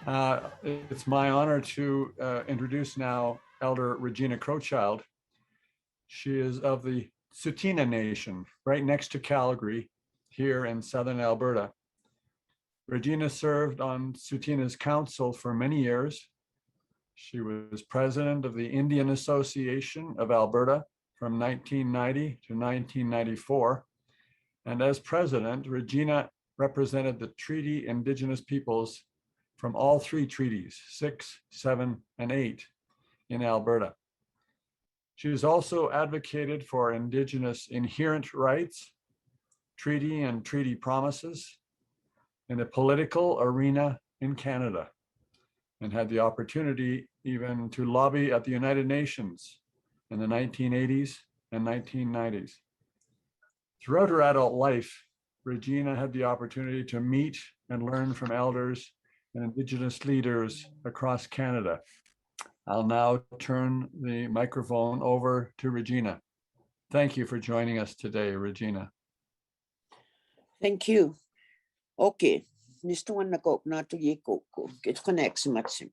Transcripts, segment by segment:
It's my honor to introduce now Elder Regina Crowchild. She is of the Tsuut'ina Nation, right next to Calgary, here in southern Alberta. Regina served on Tsuut'ina's council for many years. She was president of the Indian Association of Alberta from 1990 to 1994. And as president, Regina represented the treaty Indigenous peoples from all three treaties, 6, 7, and 8 in Alberta. She has also advocated for Indigenous inherent rights, treaty and treaty promises in the political arena in Canada, and had the opportunity even to lobby at the United Nations in the 1980s and 1990s. Throughout her adult life, Regina had the opportunity to meet and learn from elders and Indigenous leaders across Canada. I'll now turn the microphone over to Regina. Thank you for joining us today, Regina. Thank you. Okay, nisto na ko na to yeko ko. Get connects much.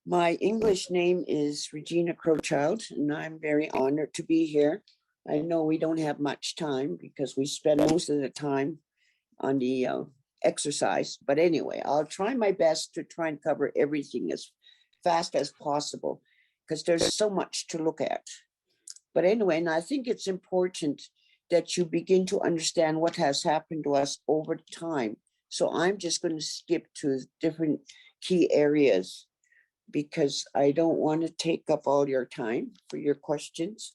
My English name is Regina Crowchild, and I'm very honored to be here. I know we don't have much time because we spend most of the time on the exercise, but anyway, I'll try my best to try and cover everything as fast as possible because there's so much to look at. But anyway, and I think it's important that you begin to understand what has happened to us over time. So I'm just going to skip to different key areas because I don't want to take up all your time for your questions.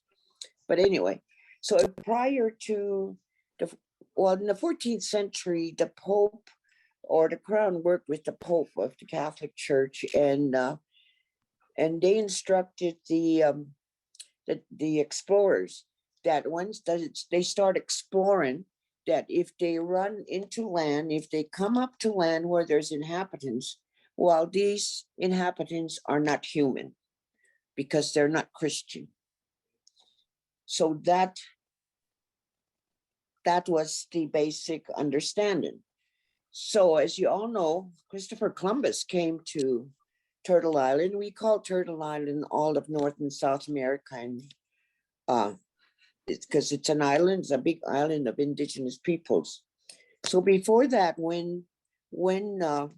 But anyway, so prior to in the 14th century, the Pope or the Crown worked with the Pope of the Catholic Church, and they instructed the explorers that once they start exploring, that if they run into land, if they come up to land where there's inhabitants, well, these inhabitants are not human because they're not Christian. So that was the basic understanding. So as you all know, Christopher Columbus came to Turtle Island. We call Turtle Island all of North and South America, and because it's an island, it's a big island of Indigenous peoples. So before that, when the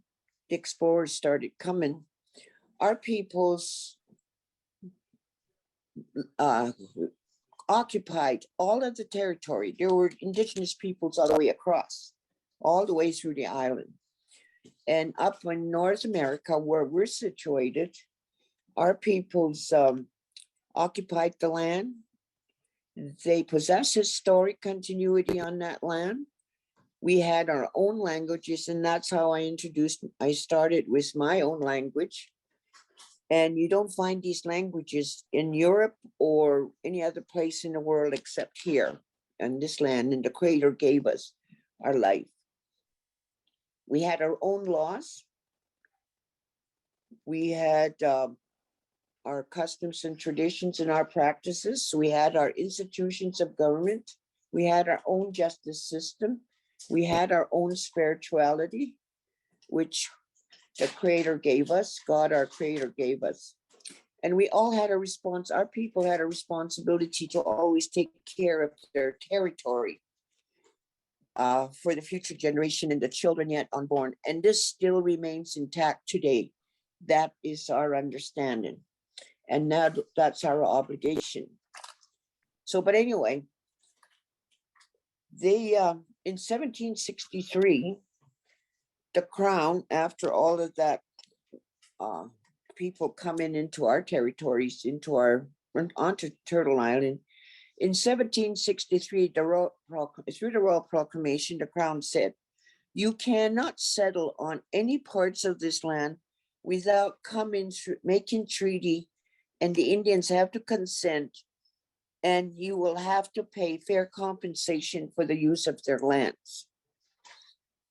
explorers started coming, our peoples occupied all of the territory. There were Indigenous peoples all the way across, all the way through the island. And up in North America, where we're situated, our peoples occupied the land. They possess historic continuity on that land. We had our own languages, and that's how I started with my own language. And you don't find these languages in Europe or any other place in the world except here on this land, and the Creator gave us our life. We had our own laws. We had our customs and traditions and our practices. So we had our institutions of government. We had our own justice system. We had our own spirituality, which the Creator gave us, God, our Creator, gave us. And we all had our people had a responsibility to always take care of their territory for the future generation and the children yet unborn. And this still remains intact today. That is our understanding. And now that's our obligation. So, but anyway, they, in 1763, the Crown, after all of that, people coming into our territories, onto Turtle Island, in 1763, through the Royal Proclamation, the Crown said, "You cannot settle on any parts of this land without making treaty, and the Indians have to consent, and you will have to pay fair compensation for the use of their lands."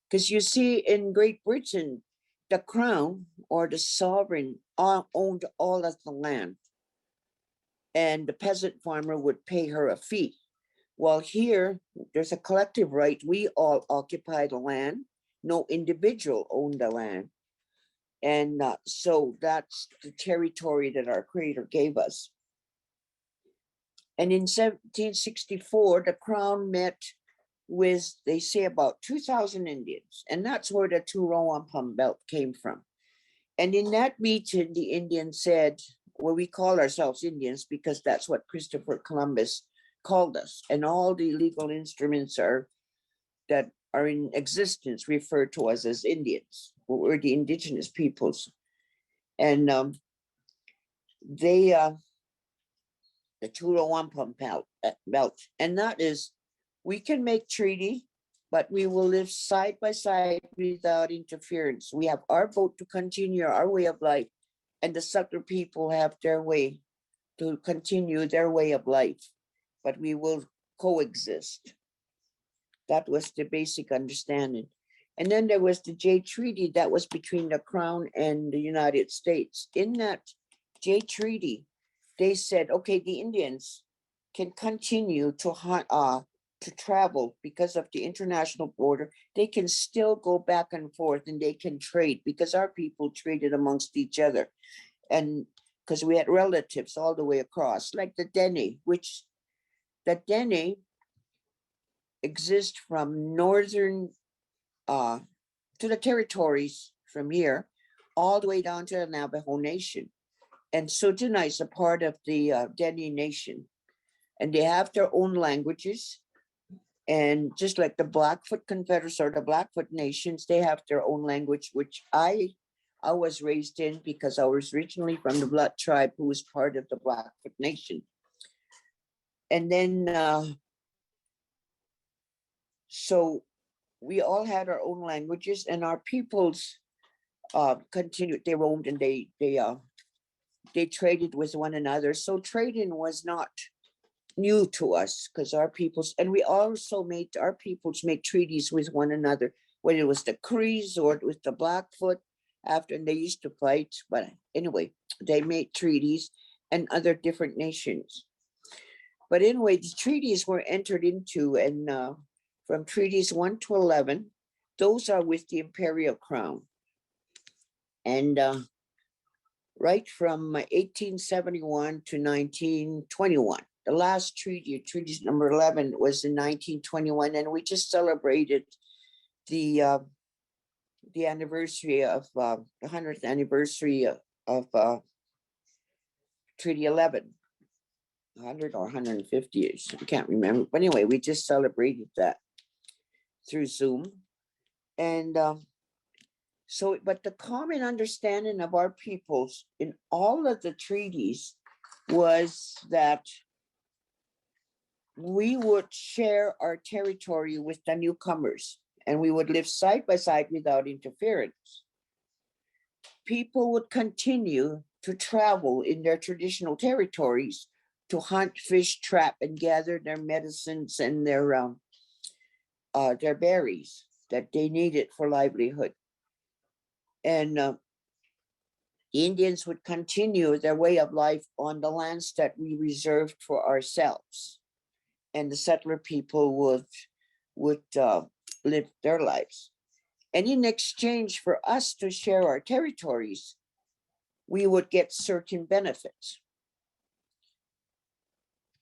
Because you see, in Great Britain, the Crown or the sovereign owned all of the land, and the peasant farmer would pay her a fee. Well, here, there's a collective right. We all occupy the land. no individual owned the land. And so that's the territory that our Creator gave us. And in 1764, the Crown met with, they say, about 2,000 Indians. And that's where the Turo Wampum Belt came from. And in that meeting, the Indians said, well, we call ourselves Indians because that's what Christopher Columbus called us. And all the legal instruments that are in existence refer to us as Indians. We're the indigenous peoples. And the Turo Wampum Belt. And that is, we can make treaty, but we will live side by side without interference. We have our vote to continue our way of life, and the settler people have their way to continue their way of life, but we will coexist. That was the basic understanding. And then there was the Jay Treaty that was between the Crown and the United States. In that Jay Treaty, they said, okay, the Indians can continue to travel because of the international border. They can still go back and forth and they can trade because our people traded amongst each other. And because we had relatives all the way across, like the Dene, which the Dene exist from northern to the territories from here all the way down to the Navajo Nation. And Sojana is a part of the Dene Nation. And they have their own languages. And just like the Blackfoot Confederates or the Blackfoot Nations, they have their own language, which I was raised in because I was originally from the Black tribe who was part of the Blackfoot Nation. And then, so we all had our own languages, and our peoples continued. They roamed and they traded with one another. So trading was not new to us because our peoples, and we also made our peoples make treaties with one another, whether it was the Crees or with the Blackfoot after, and they used to fight. But anyway, they made treaties and other different nations. But anyway, the treaties were entered into, and from treaties 1 to 11, those are with the Imperial Crown. And right from 1871 to 1921, the last treaty, treaty number 11, was in 1921, and we just celebrated the anniversary of the 100th anniversary of Treaty 11, 100 or 150 years, I can't remember. But anyway, we just celebrated that through Zoom. And so, but the common understanding of our peoples in all of the treaties was that we would share our territory with the newcomers, and we would live side by side without interference. People would continue to travel in their traditional territories to hunt, fish, trap, and gather their medicines and their berries that they needed for livelihood. And the Indians would continue their way of life on the lands that we reserved for ourselves. And the settler people would live their lives. And in exchange for us to share our territories, we would get certain benefits.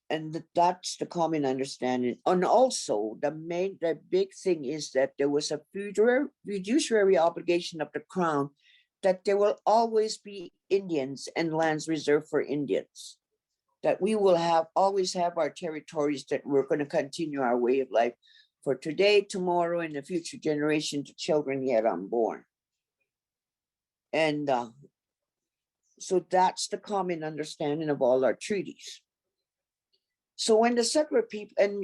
And that's the common understanding. And also the big thing is that there was a fiduciary obligation of the Crown that there will always be Indians and lands reserved for Indians, that we will always have our territories, that we're going to continue our way of life for today, tomorrow, and the future generation, to children yet unborn. And so that's the common understanding of all our treaties. So when the settler people, and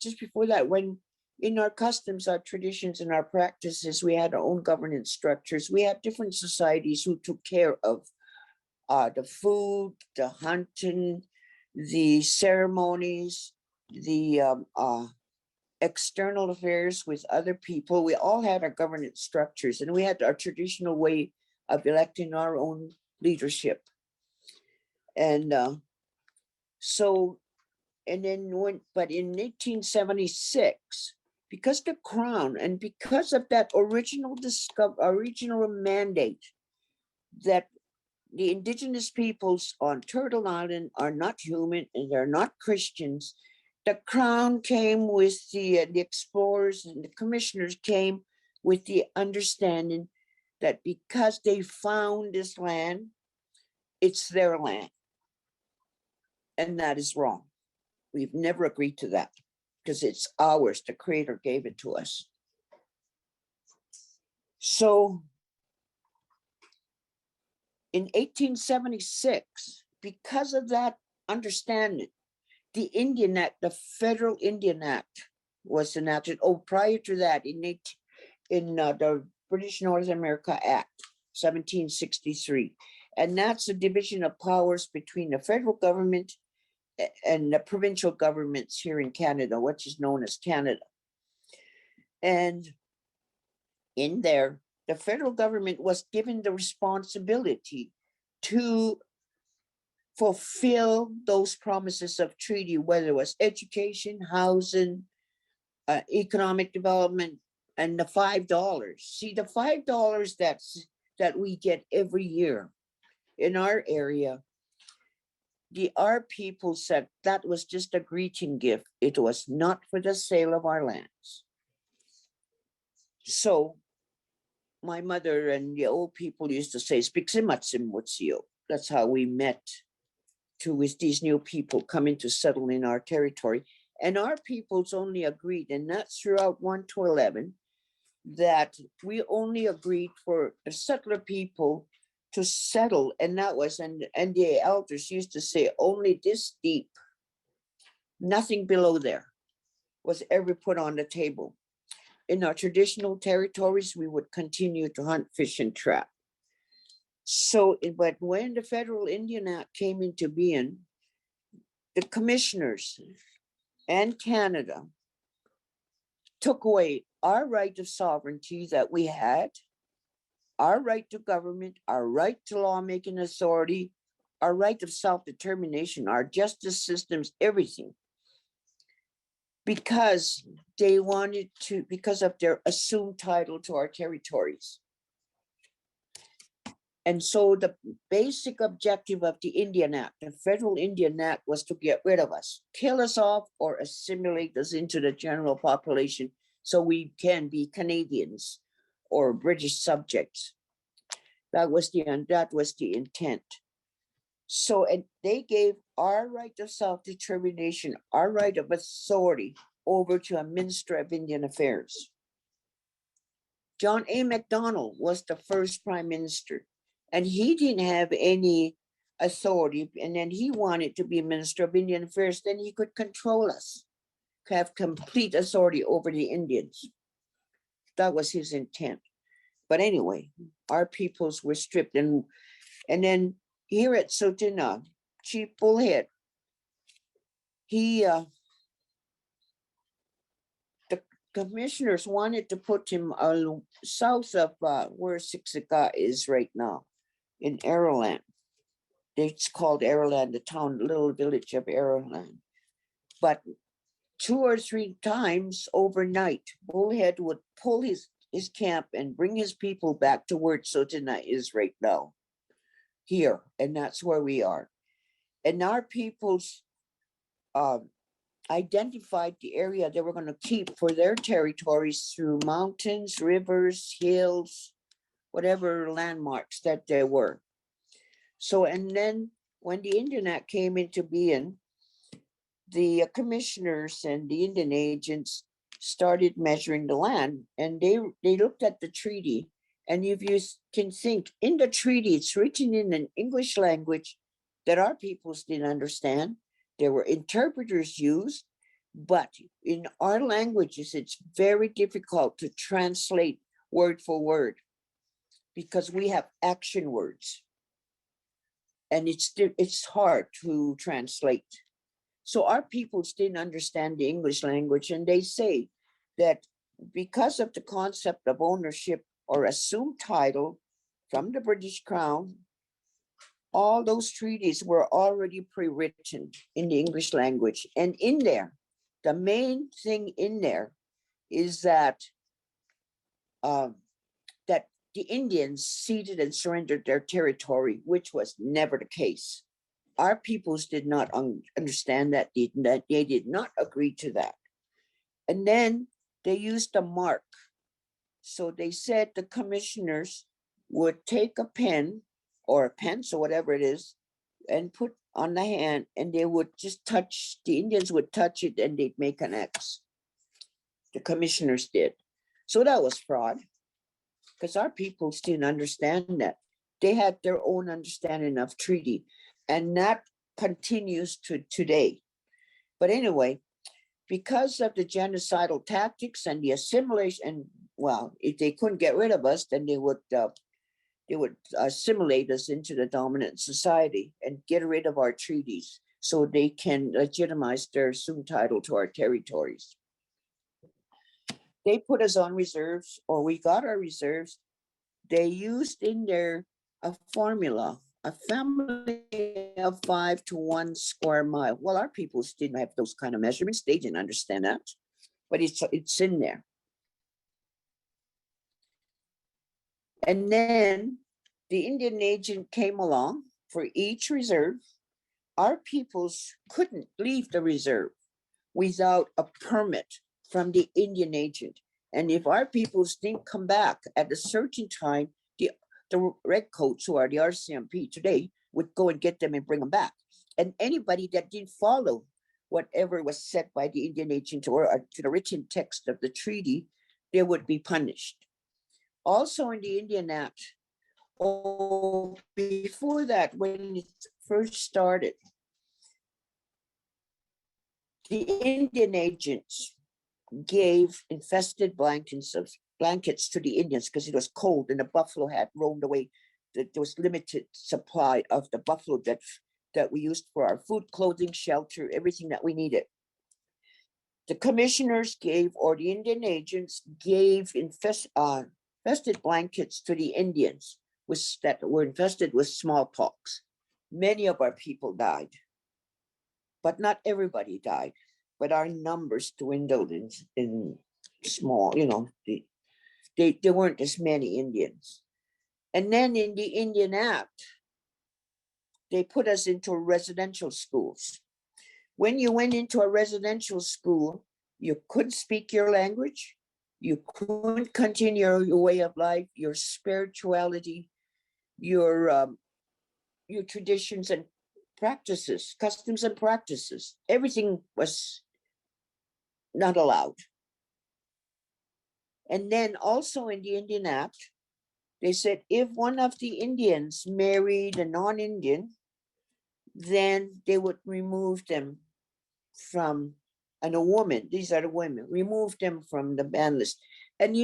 just before that, when in our customs, our traditions, and our practices, we had our own governance structures. We had different societies who took care of the food, the hunting, the ceremonies, the external affairs with other people. We all had our governance structures, and we had our traditional way of electing our own leadership. And so, and then but in 1876, because the crown and because of that original mandate that the indigenous peoples on Turtle Island are not human and they're not Christians, the crown came with the explorers and the commissioners came with the understanding that because they found this land, it's their land. And that is wrong. We've never agreed to that because it's ours. The Creator gave it to us. So in 1876, because of that understanding, the Indian Act, the Federal Indian Act was enacted. Oh, prior to that, in the British North America Act, 1763. And that's a division of powers between the federal government and the provincial governments here in Canada, which is known as Canada. And in there, the federal government was given the responsibility to fulfill those promises of treaty, whether it was education, housing, economic development, and the $5. See, the $5 that we get every year in our area, our people said that was just a greeting gift. It was not for the sale of our lands. So my mother and the old people used to say, that's how we met with these new people coming to settle in our territory. And our peoples only agreed, and that's throughout 1 to 11, that we only agreed for the settler people to settle, and that was, and the elders used to say, only this deep, nothing below there was ever put on the table. In our traditional territories, we would continue to hunt, fish, and trap. So, but when the Federal Indian Act came into being, the commissioners and Canada took away our right of sovereignty that we had, our right to government, our right to lawmaking authority, our right of self-determination, our justice systems, everything. Because they wanted to, because of their assumed title to our territories. And so the basic objective of the Indian Act, the Federal Indian Act, was to get rid of us, kill us off, or assimilate us into the general population so we can be Canadians or British subjects. That was the intent. So, and they gave our right of self-determination, our right of authority over to a Minister of Indian Affairs. John A. Macdonald was the first Prime Minister, and he didn't have any authority, and then he wanted to be Minister of Indian Affairs, then he could control us, have complete authority over the Indians. That was his intent. But anyway, our peoples were stripped, and then here at Sotina, Chief Bullhead, the commissioners wanted to put him south of where Siksika is right now, in Arrowland. It's called Arrowland, the town, little village of Arrowland. But 2 or 3 times overnight, Bullhead would pull his camp and bring his people back to where Sotina is right now, here, and that's where we are. And our peoples identified the area they were going to keep for their territories through mountains, rivers, hills, whatever landmarks that there were. So, and then when the Indian Act came into being, the commissioners and the Indian agents started measuring the land, and they looked at the treaty. And if you can think, in the treaty, it's written in an English language that our peoples didn't understand. There were interpreters used, but in our languages, it's very difficult to translate word for word because we have action words. And it's hard to translate. So our peoples didn't understand the English language, and they say that because of the concept of ownership or assumed title from the British Crown, all those treaties were already pre-written in the English language. And in there, the main thing in there is that that the Indians ceded and surrendered their territory, which was never the case. Our peoples did not understand that, they did not agree to that. And then they used a mark. So they said the commissioners would take a pen or a pencil, whatever it is, and put on the hand, and they would just touch, the Indians would touch it and they'd make an X. The commissioners did. So that was fraud, because our peoples didn't understand that. They had their own understanding of treaty, and that continues to today. But anyway, because of the genocidal tactics and the assimilation, and well, if they couldn't get rid of us, then they would assimilate us into the dominant society and get rid of our treaties so they can legitimize their assumed title to our territories. They put us on reserves, or we got our reserves. They used in there a formula, a family of 5 to 1 square mile. Well, our peoples didn't have those kind of measurements. They didn't understand that, but it's in there. And then the Indian agent came along for each reserve. Our peoples couldn't leave the reserve without a permit from the Indian agent. And if our peoples didn't come back at a certain time, the redcoats, who are the RCMP today, would go and get them and bring them back. And anybody that didn't follow whatever was said by the Indian agent or to the written text of the treaty, they would be punished. Also in the Indian Act, before that, when it first started, the Indian agents gave infested blankets to the Indians because it was cold and the buffalo had roamed away. There was limited supply of the buffalo that we used for our food, clothing, shelter, everything that we needed. The commissioners gave, or the Indian agents gave infested blankets to the Indians that were infested with smallpox. Many of our people died, but not everybody died. But our numbers dwindled in small, there weren't as many Indians. And then in the Indian Act, they put us into residential schools. When you went into a residential school, you couldn't speak your language, you couldn't continue your way of life, your spirituality, your traditions and practices, customs and practices. Everything was not allowed. And then also in the Indian Act, they said if one of the Indians married a non-Indian, then they would remove them from, and a woman, these are the women, remove them from the ban list. And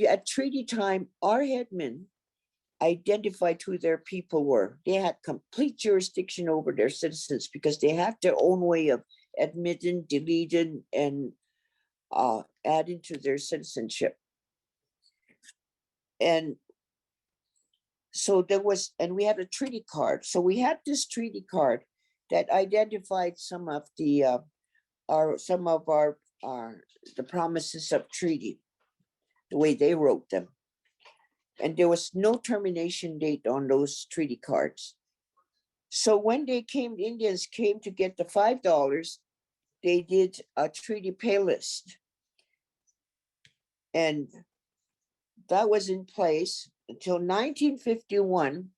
at treaty time, our headmen identified who their people were. They had complete jurisdiction over their citizens because they had their own way of admitting, deleting, and adding to their citizenship. And so we had a treaty card. So we had this treaty card that identified some of the promises of treaty, the way they wrote them. And there was no termination date on those treaty cards. So when the Indians came to get the $5, they did a treaty pay list. And that was in place until 1951.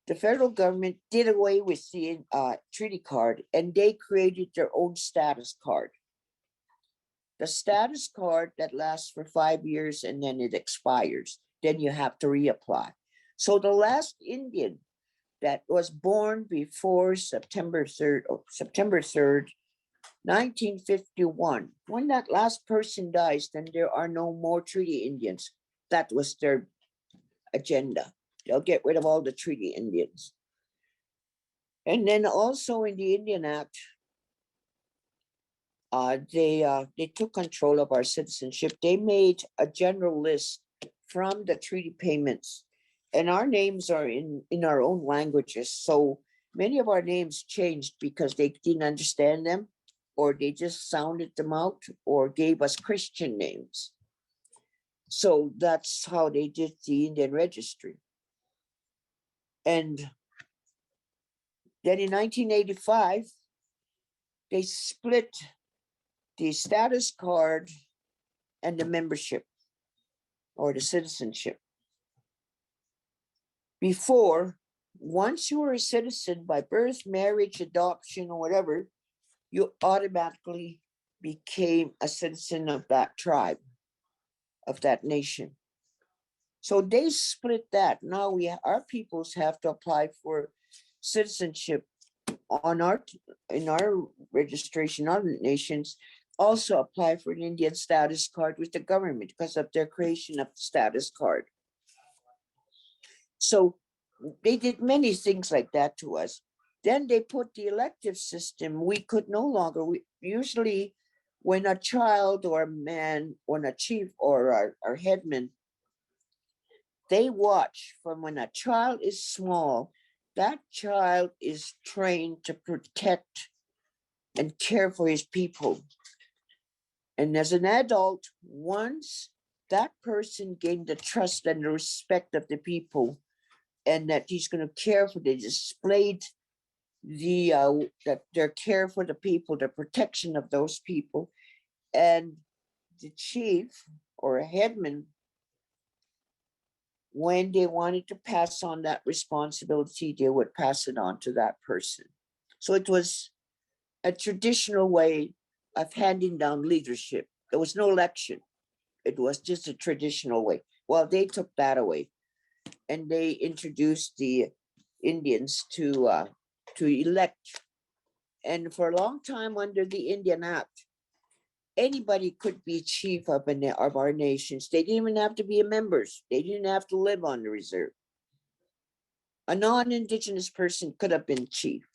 The federal government did away with the treaty card, and they created their own status card. The status card that lasts for 5 years and then it expires. Then you have to reapply. So the last Indian that was born before September 3rd, 1951, when that last person dies, then there are no more treaty Indians. That was their agenda. They'll get rid of all the treaty Indians. And then also in the Indian Act, they took control of our citizenship. They made a general list from the treaty payments, and our names are in our own languages. So many of our names changed because they didn't understand them. or they just sounded them out or gave us Christian names. So that's how they did the Indian registry. And then in 1985, they split the status card and the membership or the citizenship. Before, once you were a citizen by birth, marriage, adoption, or whatever, you automatically became a citizen of that tribe, of that nation. So they split that. Now our peoples have to apply for citizenship on in our registration, our nations also apply for an Indian status card with the government because of their creation of the status card. So they did many things like that to us. Then they put the elective system. We could no longer, usually when a child or a man or a chief or our headman, they watch from when a child is small, that child is trained to protect and care for his people. And as an adult, once that person gained the trust and the respect of the people, and that he's going to care for, they displayed that their care for the people, the protection of those people, and the chief or a headman, when they wanted to pass on that responsibility, they would pass it on to that person. So it was a traditional way of handing down leadership. There was no election. It was just a traditional way. Well, they took that away, and they introduced the Indians to elect. And for a long time under the Indian Act, anybody could be chief of our nations. They didn't even have to be members. They didn't have to live on the reserve. A non-Indigenous person could have been chief.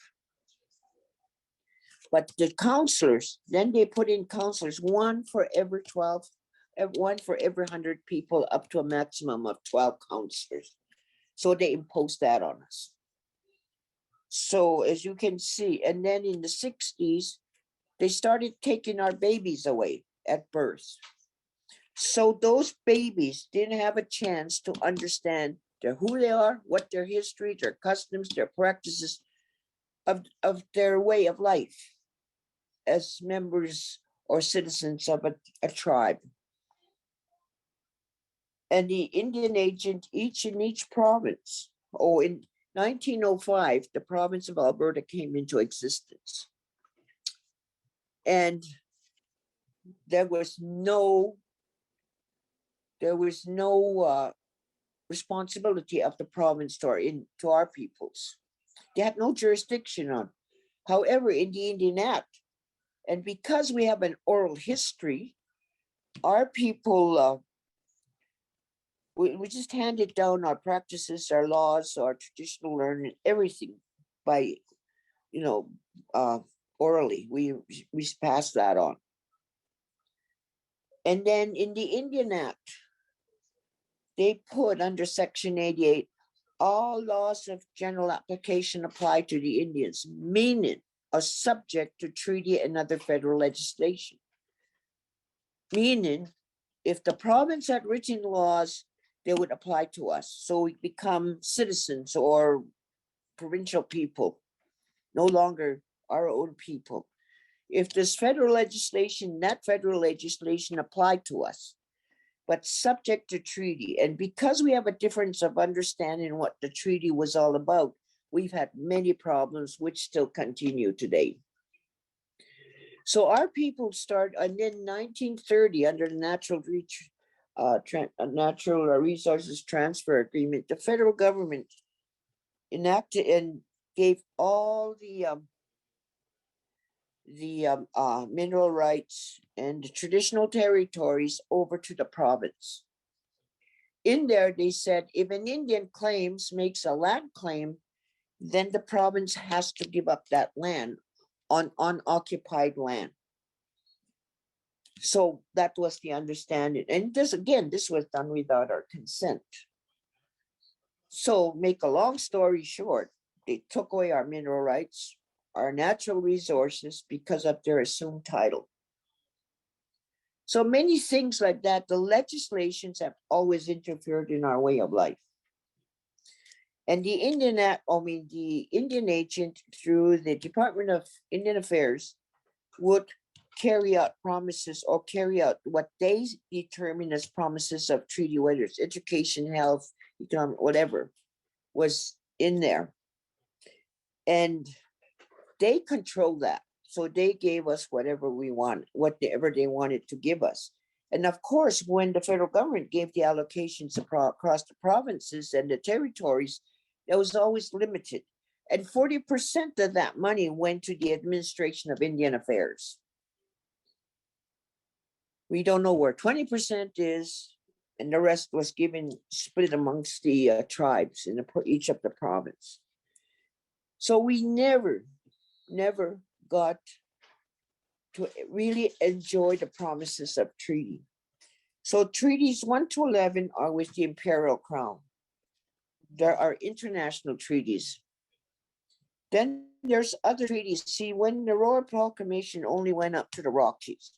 But the counselors, then they put in counselors, one for every 100 people, up to a maximum of 12 counselors. So they imposed that on us. So as you can see, and then in the 60s, they started taking our babies away at birth. So those babies didn't have a chance to understand who they are, what their history, their customs, their practices of their way of life as members or citizens of a tribe. And the Indian agent, in each province, in 1905, the province of Alberta came into existence. And there was no responsibility of the province to our peoples. They had no jurisdiction on. However, in the Indian Act, and because we have an oral history, our people, we just handed down our practices, our laws, our traditional learning, everything by, orally. We passed that on. And then in the Indian Act, they put under Section 88, all laws of general application apply to the Indians, meaning are subject to treaty and other federal legislation. Meaning, if the province had written laws, they would apply to us. So we become citizens or provincial people, no longer our own people. If this federal legislation, that federal legislation applied to us, but subject to treaty. And because we have a difference of understanding what the treaty was all about, we've had many problems which still continue today. So our people start, and then 1930, under the Natural Resources Transfer Agreement, the federal government enacted and gave all the mineral rights and the traditional territories over to the province. In there, they said if an Indian makes a land claim, then the province has to give up that land on unoccupied land. So that was the understanding. And this was done without our consent. So make a long story short, they took away our mineral rights, our natural resources because of their assumed title. So many things like that, the legislations have always interfered in our way of life. And the Indian agent through the Department of Indian Affairs would carry out promises or carry out what they determine as promises of treaty, whether it's education, health, economic, whatever was in there. And they control that. So they gave us whatever we want, whatever they wanted to give us. And of course, when the federal government gave the allocations across the provinces and the territories, that was always limited. And 40% of that money went to the administration of Indian affairs. We don't know where 20% is, and the rest was given, split amongst the tribes in each of the province. So we never got to really enjoy the promises of treaty. So treaties 1 to 11 are with the imperial crown. There are international treaties. Then there's other treaties. See, when the Royal Proclamation only went up to the Rockies,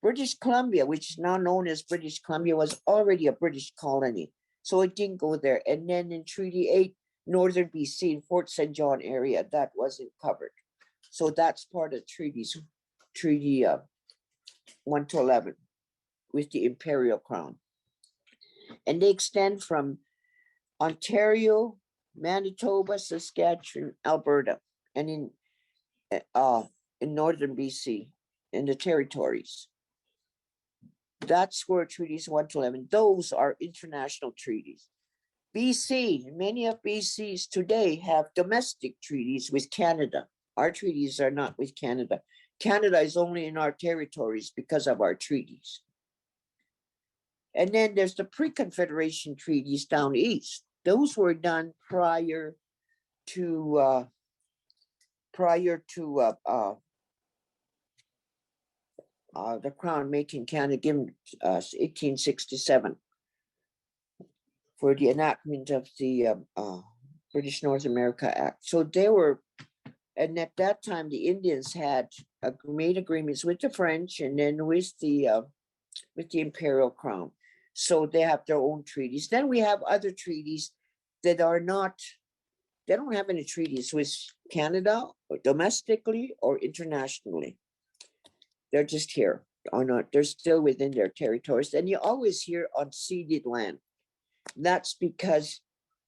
British Columbia, which is now known as British Columbia, was already a British colony. So it didn't go there. And then in Treaty 8, Northern BC, in Fort St. John area, that wasn't covered. So that's part of treaties, Treaty 1 to 11 with the imperial crown. And they extend from Ontario, Manitoba, Saskatchewan, Alberta, and in Northern BC, in the territories. That's where treaties 1 to 11, those are international treaties. BC, many of BC's today have domestic treaties with Canada. Our treaties are not with Canada. Canada is only in our territories because of our treaties. And then there's the pre-Confederation treaties down east. Those were done prior to the Crown making Canada, given 1867 for the enactment of the British North America Act. So they were, and at that time the Indians had made agreements with the French and then with the imperial crown. So they have their own treaties. Then we have other treaties that are not, they don't have any treaties with Canada or domestically or internationally. They're just here, or not, they're still within their territories. And you always hear on ceded land. That's because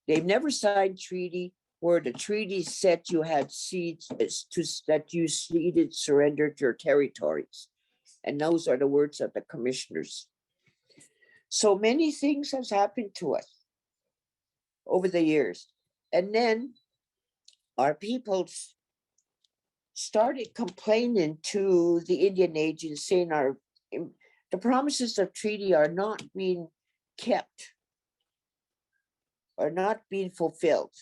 they've never signed treaty where the treaty said you had seeds, that you ceded, surrendered your territories. And those are the words of the commissioners. So many things has happened to us over the years. And then our peoples started complaining to the Indian agents, saying the promises of treaty are not being kept, are not being fulfilled.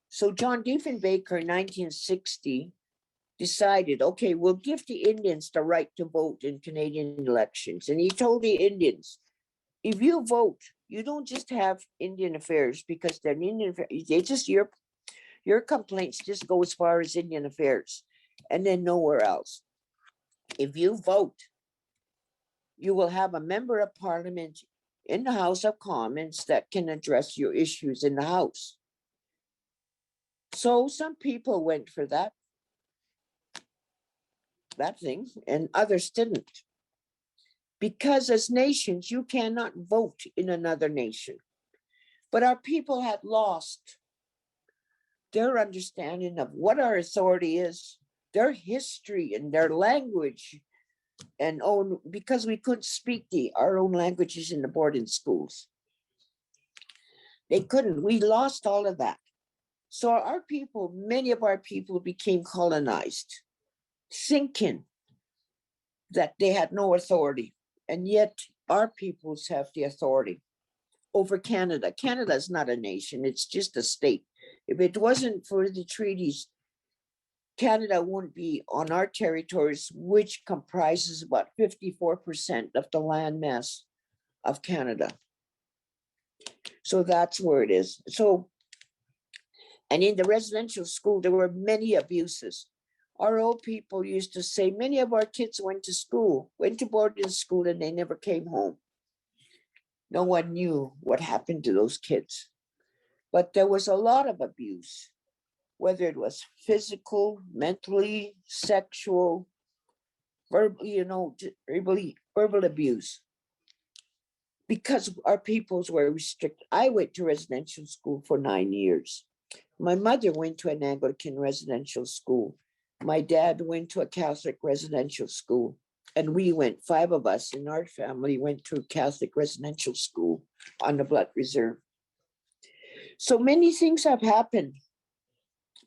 So John Diefenbaker in 1960 decided, okay, we'll give the Indians the right to vote in Canadian elections. And he told the Indians, if you vote, you don't just have Indian affairs, because they're Indian affairs, they just, your complaints just go as far as Indian affairs and then nowhere else. If you vote, you will have a member of parliament in the House of Commons that can address your issues in the House. So some people went for that thing, and others didn't. Because as nations, you cannot vote in another nation. But our people had lost their understanding of what our authority is, their history and their language, and because we couldn't speak our own languages in the boarding schools. They couldn't, we lost all of that. So our people, many of our people became colonized, thinking that they had no authority. And yet our peoples have the authority over Canada. Canada is not a nation, it's just a state. If it wasn't for the treaties, Canada wouldn't be on our territories, which comprises about 54% of the landmass of Canada. So that's where it is. So, And in the residential school, there were many abuses. Our old people used to say many of our kids went to boarding school, and they never came home. No one knew what happened to those kids. But there was a lot of abuse, whether it was physical, mentally, sexual, verbal, verbal abuse, because our peoples were restricted. I went to residential school for 9 years. My mother went to an Anglican residential school. My dad went to a Catholic residential school. And we went, 5 of us in our family went to a Catholic residential school on the Blood Reserve. So many things have happened,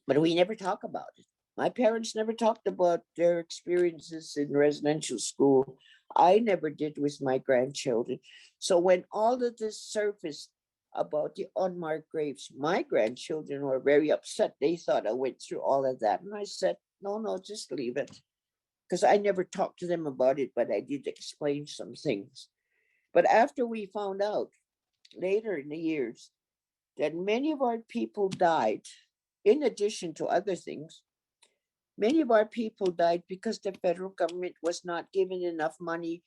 but we never talk about it. My parents never talked about their experiences in residential school. I never did with my grandchildren. So when all of this surfaced about the unmarked graves, my grandchildren were very upset. They thought I went through all of that. And I said, no, just leave it. Because I never talked to them about it, but I did explain some things. But after we found out later in the years that many of our people died, in addition to other things, many of our people died because the federal government was not giving enough money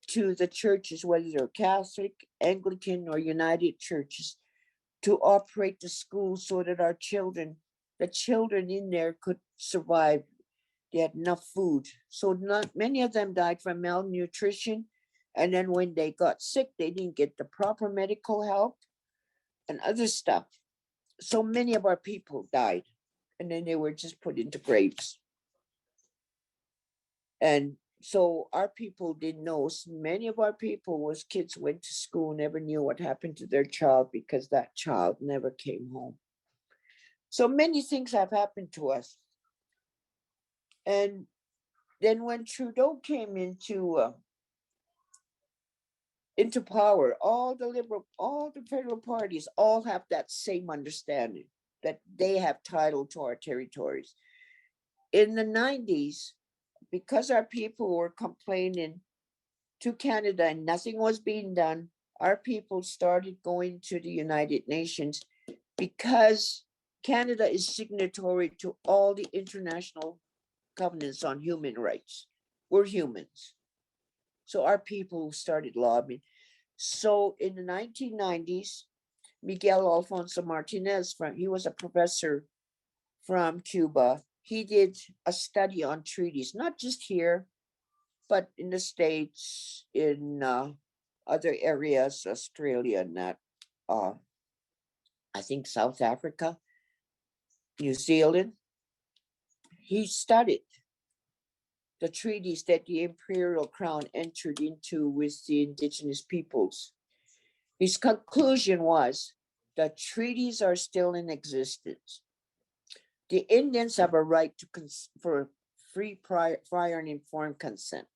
to the churches, whether they're Catholic, Anglican, or United churches, to operate the schools so that the children in there could survive. They had enough food. So not many of them died from malnutrition. And then when they got sick, they didn't get the proper medical help and other stuff. So many of our people died. And then they were just put into graves. And so our people didn't know. Many of our people was kids went to school, never knew what happened to their child because that child never came home. So many things have happened to us. And then when Trudeau came into power, all the federal parties all have that same understanding that they have title to our territories. In the 90s, because our people were complaining to Canada and nothing was being done, our people started going to the United Nations because Canada is signatory to all the international covenants on human rights. We're humans. So our people started lobbying. So in the 1990s, Miguel Alfonso Martinez, he was a professor from Cuba. He did a study on treaties, not just here, but in the States, in other areas, Australia, and that, I think South Africa, New Zealand. He studied the treaties that the Imperial Crown entered into with the Indigenous peoples. His conclusion was that treaties are still in existence. The Indians have a right for free, prior, and informed consent.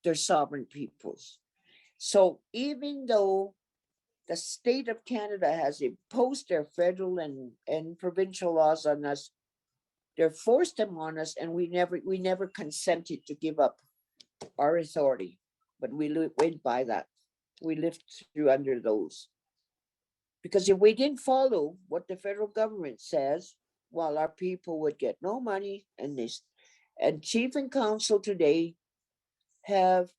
They're sovereign peoples. So even though the state of Canada has imposed their federal and provincial laws on us, they're forced them on us, and we never consented to give up our authority. But we went by that. We lived through under those. Because if we didn't follow what the federal government says, well, our people would get no money, and Chief and Council today have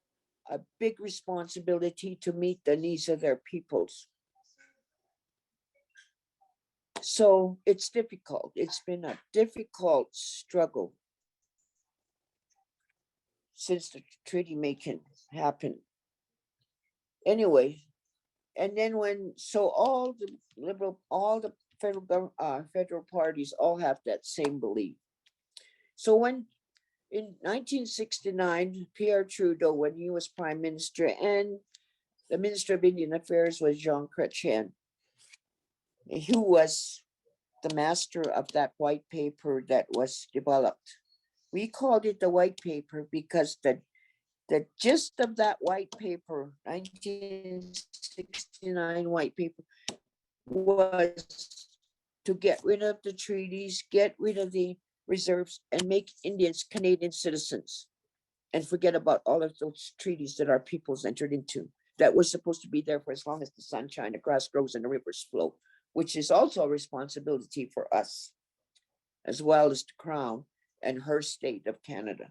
a big responsibility to meet the needs of their peoples. So it's difficult. It's been a difficult struggle since the treaty making happened. Anyway, and then all the federal parties all have that same belief. So when in 1969, Pierre Trudeau, when he was prime minister, and the Minister of Indian Affairs was Jean Chrétien, who was the master of that white paper that was developed. We called it the white paper because the gist of that white paper, 1969 white paper, was to get rid of the treaties, get rid of the reserves, and make Indians Canadian citizens, and forget about all of those treaties that our peoples entered into that was supposed to be there for as long as the sun shines, the grass grows, and the rivers flow. which is also a responsibility for us, as well as the Crown and her state of Canada.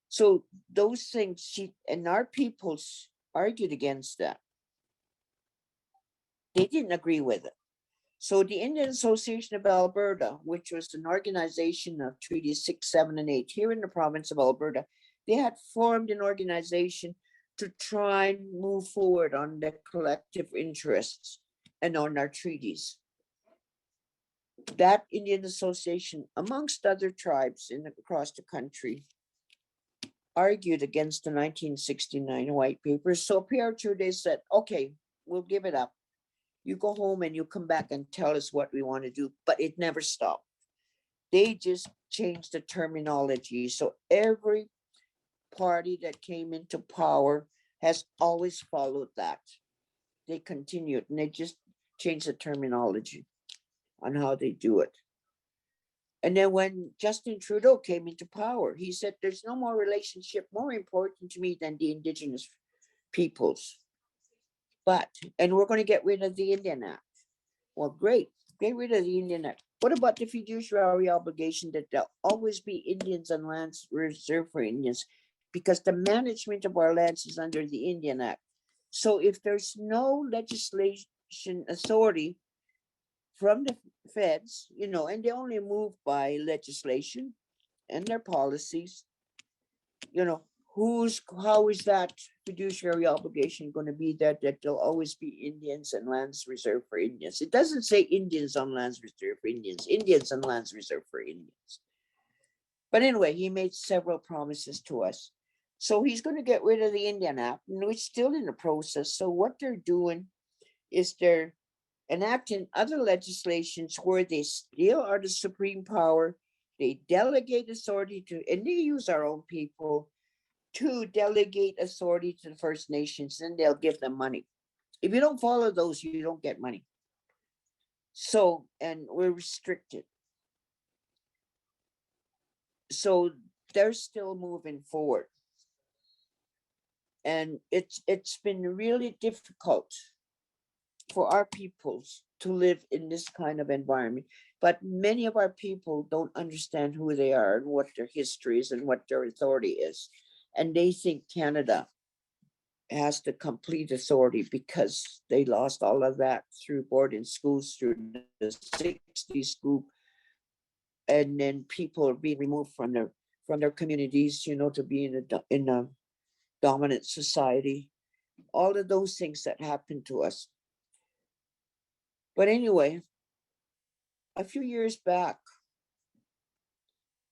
So those things, she and our peoples argued against that. They didn't agree with it. So the Indian Association of Alberta, which was an organization of Treaties 6, 7, and 8 here in the province of Alberta, they had formed an organization to try and move forward on their collective interests and on our treaties. That Indian Association, amongst other tribes across the country, argued against the 1969 white paper. So Pierre Trudeau said, okay, we'll give it up. You go home and you come back and tell us what we want to do. But it never stopped. They just changed the terminology. So every party that came into power has always followed that. They continued and they just changed the terminology on how they do it. And then when Justin Trudeau came into power, he said, there's no more relationship more important to me than the Indigenous peoples. And we're going to get rid of the Indian Act. Well, great, get rid of the Indian Act. What about the fiduciary obligation that there'll always be Indians and lands reserved for Indians? Because the management of our lands is under the Indian Act. So if there's no legislation authority from the feds, and they only move by legislation and their policies, how is that fiduciary obligation going to be that there'll always be Indians and lands reserved for Indians? It doesn't say Indians on lands reserved for Indians, Indians on lands reserved for Indians. But anyway, he made several promises to us. So he's going to get rid of the Indian Act, and we're still in the process. So what they're doing is they're enacting other legislations where they still are the supreme power. They delegate authority to, and they use our own people to delegate authority to the First Nations, and they'll give them money. If you don't follow those, you don't get money. So, and we're restricted. So they're still moving forward. And it's been really difficult for our peoples to live in this kind of environment. But many of our people don't understand who they are and what their history is and what their authority is. And they think Canada has the complete authority because they lost all of that through boarding schools, through the 60s group. And then people are being removed from their communities, to be in a dominant society. All of those things that happened to us. But anyway, a few years back,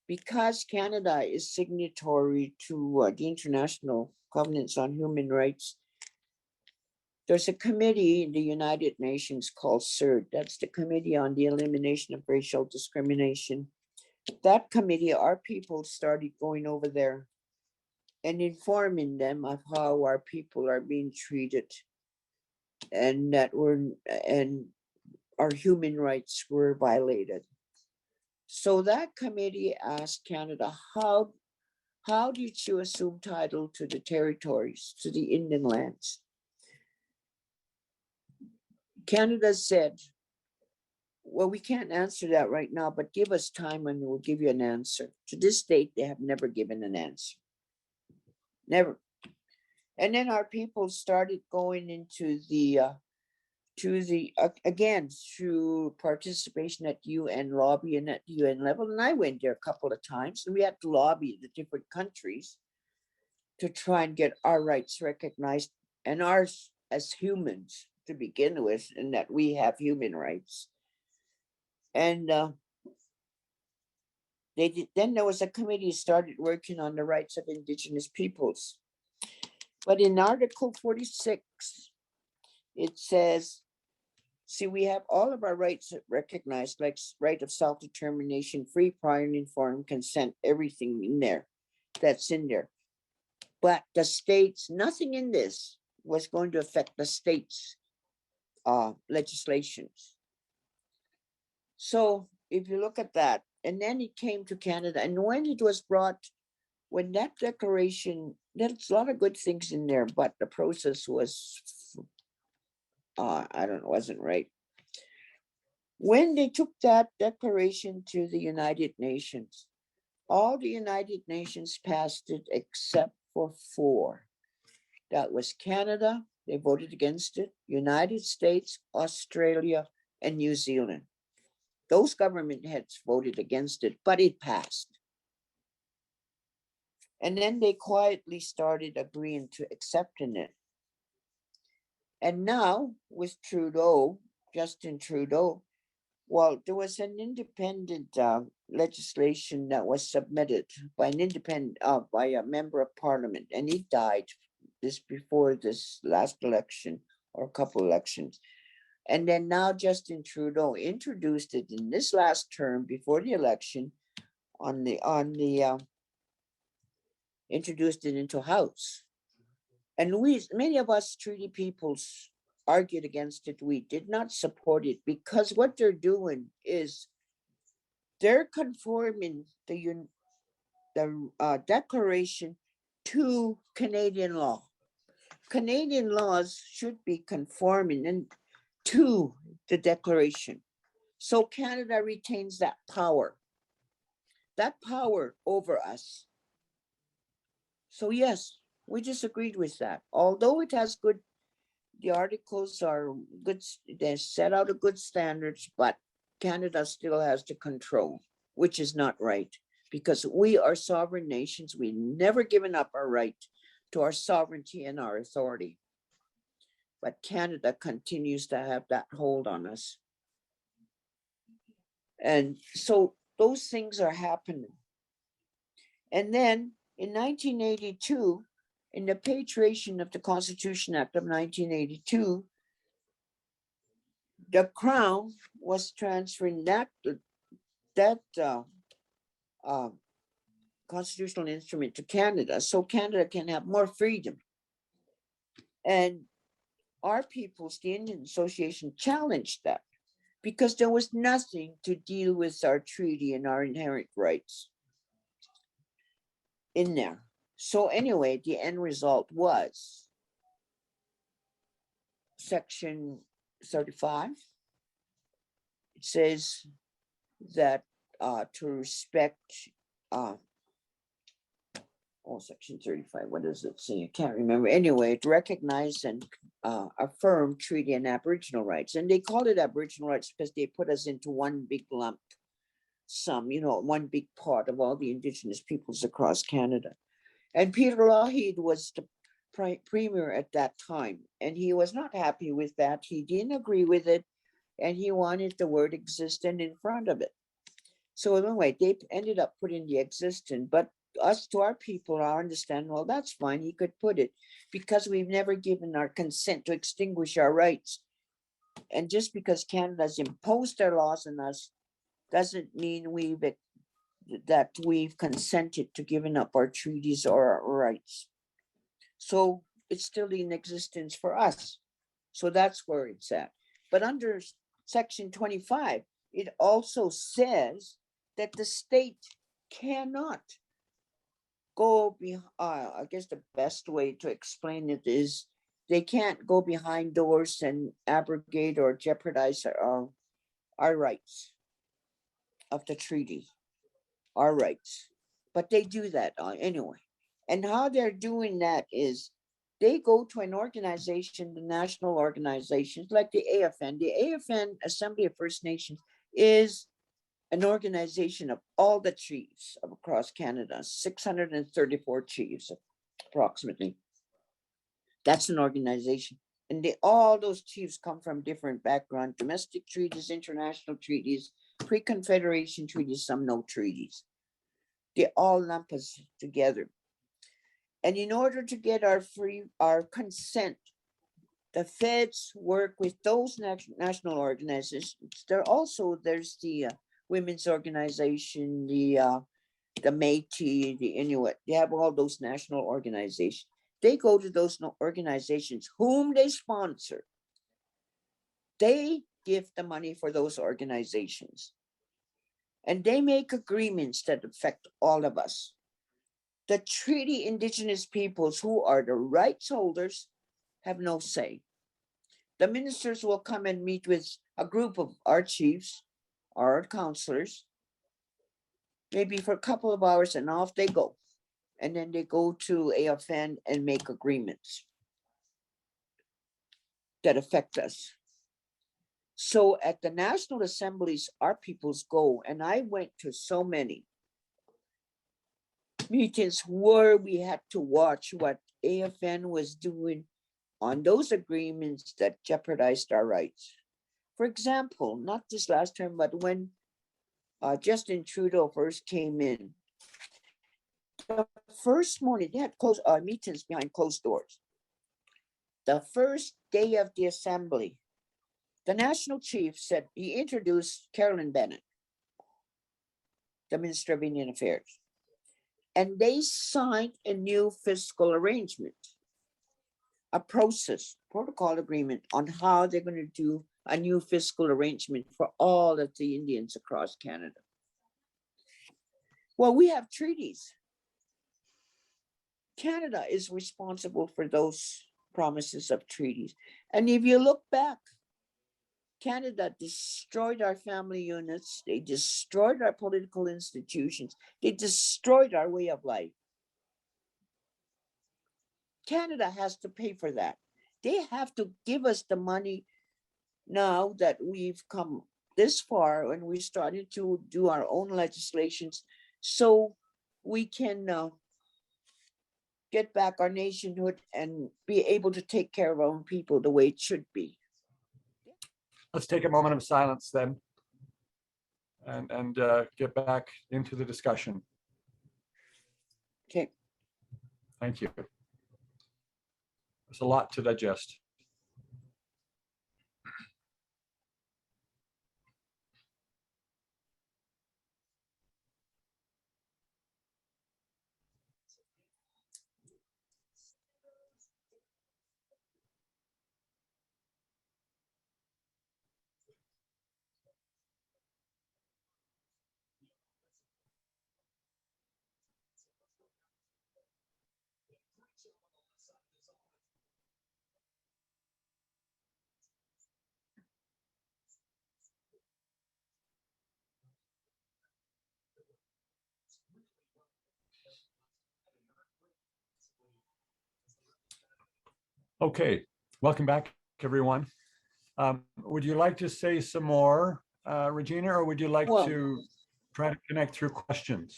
because Canada is signatory to the International Covenants on Human Rights, there's a committee in the United Nations called CERD. That's the Committee on the Elimination of Racial Discrimination. That committee, our people started going over there and informing them of how our people are being treated, and our human rights were violated. So that committee asked Canada, how did you assume title to the territories, to the Indian lands? Canada said, well, we can't answer that right now, but give us time and we'll give you an answer. To this date, they have never given an answer. Never. And then our people started going into again, through participation at UN lobby and at the UN level. And I went there a couple of times, and we had to lobby the different countries to try and get our rights recognized, and ours as humans to begin with, and that we have human rights. And then there was a committee started working on the rights of Indigenous peoples. But in Article 46, it says, see, we have all of our rights recognized, like right of self-determination, free, prior, and informed consent, everything in there, that's in there. But the states, nothing in this was going to affect the states' legislations. So if you look at that, and then it came to Canada, and when it was brought, when that declaration, there's a lot of good things in there, but the process was, I don't know, wasn't right. When they took that declaration to the United Nations, all the United Nations passed it except for 4. That was Canada, they voted against it, United States, Australia, and New Zealand. Those government heads voted against it, but it passed. And then they quietly started agreeing to accepting it. And now with Trudeau, Justin Trudeau, well, there was an independent legislation that was submitted by an independent, by a member of parliament, and he died before this last election or a couple elections. And then now Justin Trudeau introduced it in this last term before the election introduced it into House. And many of us treaty peoples argued against it. We did not support it because what they're doing is they're conforming the declaration to Canadian law. Canadian laws should be conforming to the declaration. So Canada retains that power over us. So yes, we disagreed with that. Although it has good, the articles are good, they set out a good standards, but Canada still has to control, which is not right because we are sovereign nations. We never given up our right to our sovereignty and our authority. But Canada continues to have that hold on us. And so those things are happening. And then in 1982, in the patriation of the Constitution Act of 1982, the Crown was transferring that constitutional instrument to Canada, so Canada can have more freedom. And our peoples, the Indian Association, challenged that because there was nothing to deal with our treaty and our inherent rights in there. So anyway, the end result was Section 35. It says that to respect, Section 35, what does it say? I can't remember. Anyway, to recognize and affirm treaty and Aboriginal rights. And they call it Aboriginal rights because they put us into one big lump sum, one big pot of all the Indigenous peoples across Canada. And Peter Lougheed was the premier at that time, and he was not happy with that. He didn't agree with it, and he wanted the word existent in front of it. So anyway, they ended up putting the existent, but us, to our people, I understand, well, that's fine, he could put it, because we've never given our consent to extinguish our rights. And just because Canada's imposed their laws on us doesn't mean that we've consented to giving up our treaties or our rights. So it's still in existence for us. So that's where it's at. But under Section 25, it also says that the state cannot go behind, I guess the best way to explain it is they can't go behind doors and abrogate or jeopardize our rights of the treaty, our rights. But they do that anyway. And how they're doing that is they go to an organization, the national organizations like the AFN. The AFN, Assembly of First Nations, is an organization of all the chiefs of across Canada, 634 chiefs approximately. That's an organization. And all those chiefs come from different backgrounds, domestic treaties, international treaties, pre-confederation treaties, some no treaties. They all lump us together. And in order to get our consent, the feds work with those national organizations. There's the women's organization, the Métis, the Inuit. They have all those national organizations. They go to those organizations whom they sponsor. They give the money for those organizations. And they make agreements that affect all of us. The treaty Indigenous peoples, who are the rights holders, have no say. The ministers will come and meet with a group of our chiefs, our counselors, maybe for a couple of hours, and off they go. And then they go to AFN and make agreements that affect us. So at the National Assemblies, our peoples go, and I went to so many meetings where we had to watch what AFN was doing on those agreements that jeopardized our rights. For example, not this last term, but when Justin Trudeau first came in, the first morning they had closed meetings behind closed doors. The first day of the assembly, the national chief said he introduced Carolyn Bennett, the Minister of Indian Affairs, and they signed a new fiscal arrangement, a process, protocol agreement on how they're going to do a new fiscal arrangement for all of the Indians across Canada. Well, we have treaties. Canada is responsible for those promises of treaties. And if you look back, Canada destroyed our family units. They destroyed our political institutions. They destroyed our way of life. Canada has to pay for that. They have to give us the money now that we've come this far and we started to do our own legislations so we can get back our nationhood and be able to take care of our own people the way it should be. Let's take a moment of silence then and get back into the discussion. Okay. Thank you. There's a lot to digest. Okay, welcome back, everyone. Would you like to say some more, Regina, or would you like to try to connect through questions?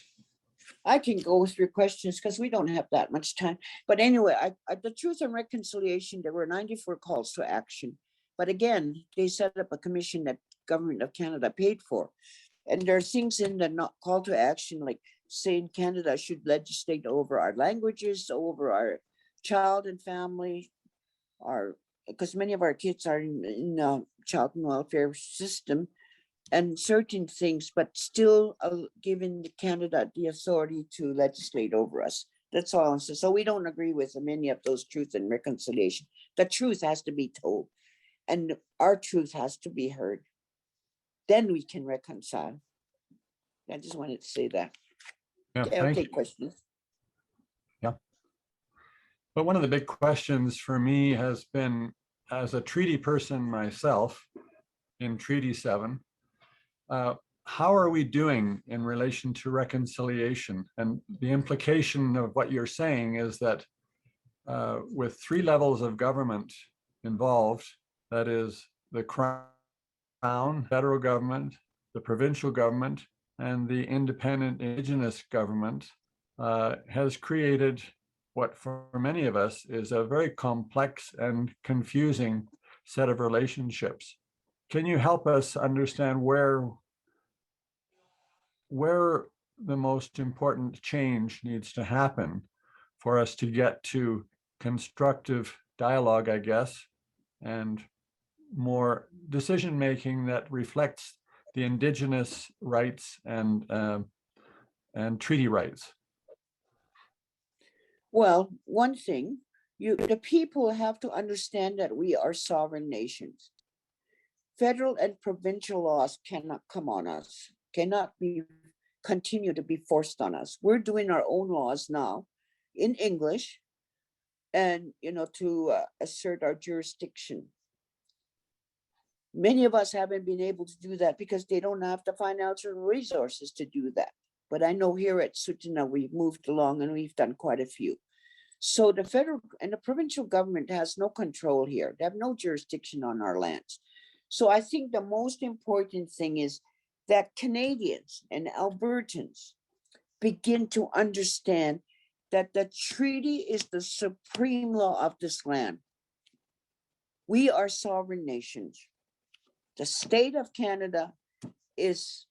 I can go through questions because we don't have that much time. But anyway, the Truth and Reconciliation, there were 94 calls to action. But again, they set up a commission that Government of Canada paid for. And there are things in the call to action, like saying Canada should legislate over our languages, over our child and family, because many of our kids are in the child and welfare system, and certain things, but still giving Canada the authority to legislate over us. That's all I'm saying. So we don't agree with many of those Truth and Reconciliation. The truth has to be told, and our truth has to be heard. Then we can reconcile. I just wanted to say that. Yeah, okay, I'll take questions. Yeah. But one of the big questions for me has been, as a treaty person myself in Treaty 7, how are we doing in relation to reconciliation? And the implication of what you're saying is that with 3 levels of government involved, that is the Crown, federal government, the provincial government, and the independent Indigenous government, has created what for many of us is a very complex and confusing set of relationships. Can you help us understand where the most important change needs to happen for us to get to constructive dialogue, I guess, and more decision-making that reflects the Indigenous rights and treaty rights? Well, one thing, the people have to understand that we are sovereign nations. Federal and provincial laws cannot come on us, cannot continue to be forced on us. We're doing our own laws now in English, and to assert our jurisdiction. Many of us haven't been able to do that because they don't have the financial resources to do that. But I know here at Tsuut'ina, we've moved along and we've done quite a few. So the federal and the provincial government has no control here. They have no jurisdiction on our lands. So I think the most important thing is that Canadians and Albertans begin to understand that the treaty is the supreme law of this land. We are sovereign nations. The state of Canada is,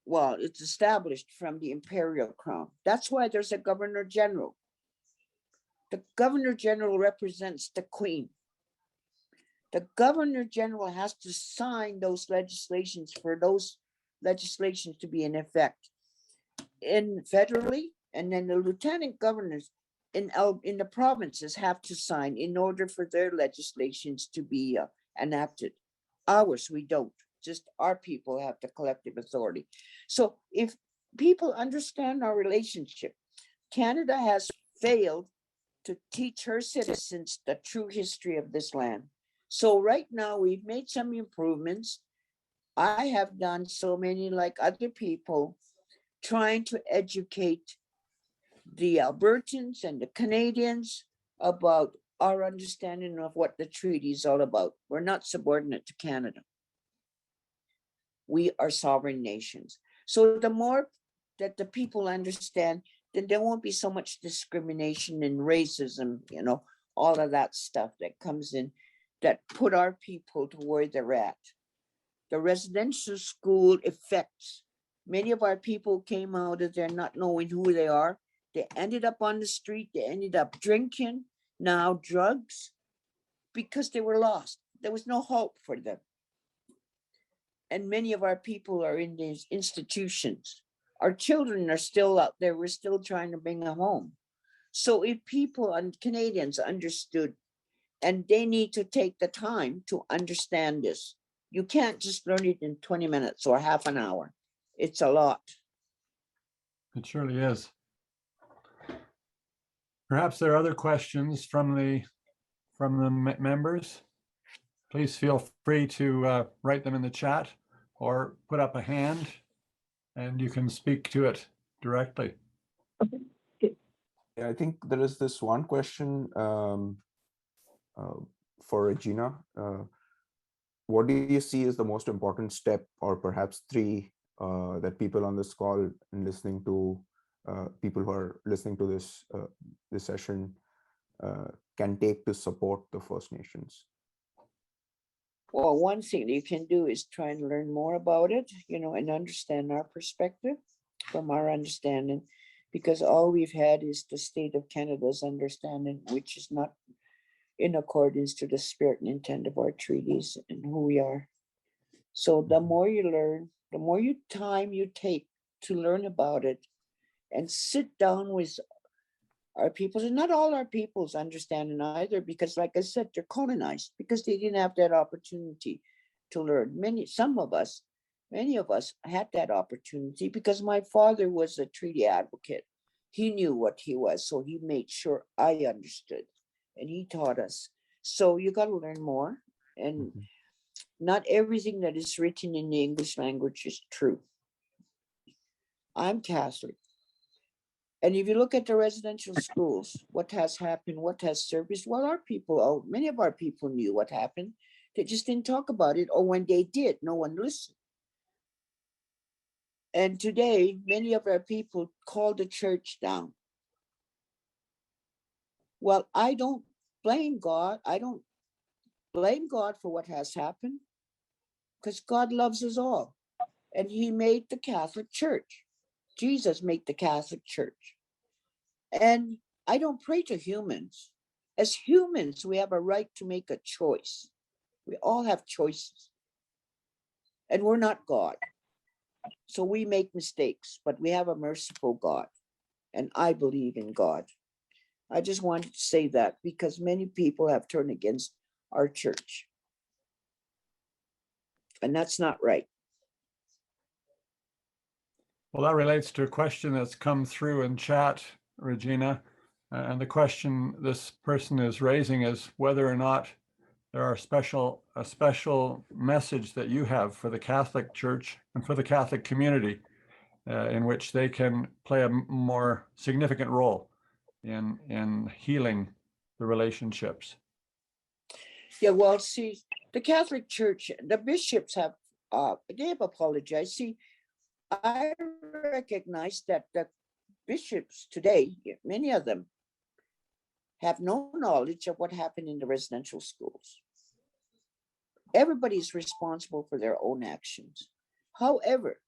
well, it's established from the imperial crown. That's why there's a governor general. The governor general represents the queen. The governor general has to sign those legislations for those legislations to be in effect in federally, and then the lieutenant governors in the provinces have to sign in order for their legislations to be enacted. Ours, we don't. Just our people have the collective authority. So if people understand our relationship, Canada has failed to teach her citizens the true history of this land. So right now we've made some improvements. I have done so many like other people trying to educate the Albertans and the Canadians about our understanding of what the treaty is all about. We're not subordinate to Canada. We are sovereign nations. So the more that the people understand, then there won't be so much discrimination and racism, you know, all of that stuff that comes in that put our people to where they're at. The residential school effects. Many of our people came out of there not knowing who they are. They ended up on the street. They ended up drinking, now drugs, because they were lost. There was no hope for them. And many of our people are in these institutions. Our children are still out there. We're still trying to bring them home. So if people and Canadians understood, and they need to take the time to understand this, you can't just learn it in 20 minutes or half an hour. It's a lot. It surely is. Perhaps there are other questions from the members. Please feel free to write them in the chat or put up a hand and you can speak to it directly. Yeah, I think there is this one question for Regina. What do you see as the most important step, or perhaps three, that people on this call and listening to people who are listening to this session can take to support the First Nations? Well, one thing that you can do is try and learn more about it, you know, and understand our perspective from our understanding, because all we've had is the state of Canada's understanding, which is not in accordance to the spirit and intent of our treaties and who we are. So the more you learn, the more time you take to learn about it and sit down with our peoples, and not all our peoples understanding either, because like I said, they're colonized because they didn't have that opportunity to learn. Many of us had that opportunity because my father was a treaty advocate. He knew what he was, so he made sure I understood and he taught us. So you got to learn more, and not everything that is written in the English language is true. I'm Catholic. And if you look at the residential schools, what has happened, what has serviced, well, our people, many of our people knew what happened. They just didn't talk about it, or when they did, no one listened. And today, many of our people call the church down. Well, I don't blame God. I don't blame God for what has happened, because God loves us all. And he made the Catholic Church. Jesus made the Catholic Church. And I don't pray to humans. As humans, we have a right to make a choice. We all have choices. And we're not God. So we make mistakes, but we have a merciful God. And I believe in God. I just wanted to say that because many people have turned against our church. And that's not right. Well, that relates to a question that's come through in chat, Regina. And the question this person is raising is whether or not there are a special message that you have for the Catholic Church and for the Catholic community, in which they can play a more significant role in healing the relationships. Yeah, well, see, the Catholic Church, the bishops have they have apologized. See, I recognize that the bishops today, many of them, have no knowledge of what happened in the residential schools. Everybody's responsible for their own actions. However,